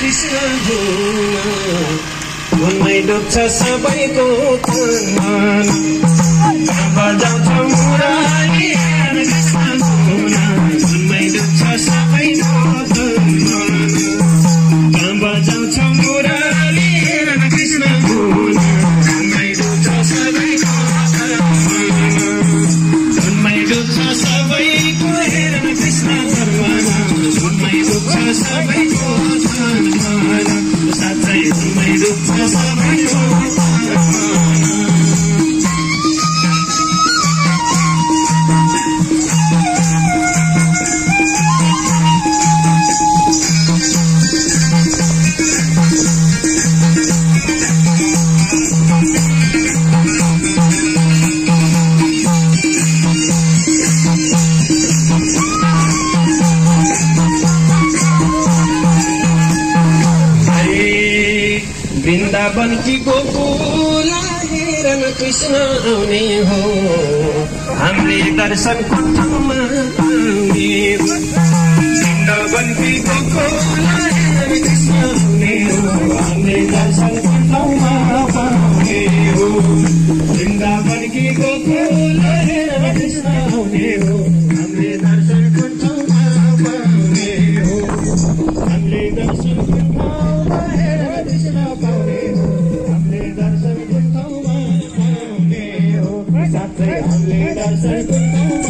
कृष्ण धुनमै डुब्छ सबैको तन बजाउँछ मुरली कृष्ण धुनमै डुब्छ सबैको तन बजाउँछ मुरली कृष्ण धुनमै डुब्छ सबैको धुनमै डुब्छ सबैको हेर कृष्ण धुनमै डुब्छ सबैको साँच्चै धुनमै डुब्छ सबैको वृन्दावन की गोकुला हेरन कृष्ण आउने हो हामीले दर्शनको ठाउँमा आउने हो वृन्दावन की गोकुला हेरन कृष्ण आउने हो हामीले दर्शनको ठाउँमा आउने हो वृन्दावन की गोकुला हेरन कृष्ण आउने हो हामीले दर्शनको ठाउँमा आउने हो हामीले दर्शनको ठाउँमा हेरन कृष्ण पाउने हो हामीले दर्शनको ठाउँमा आउने हो साँच्चै हामीले दर्शनको ठाउँमा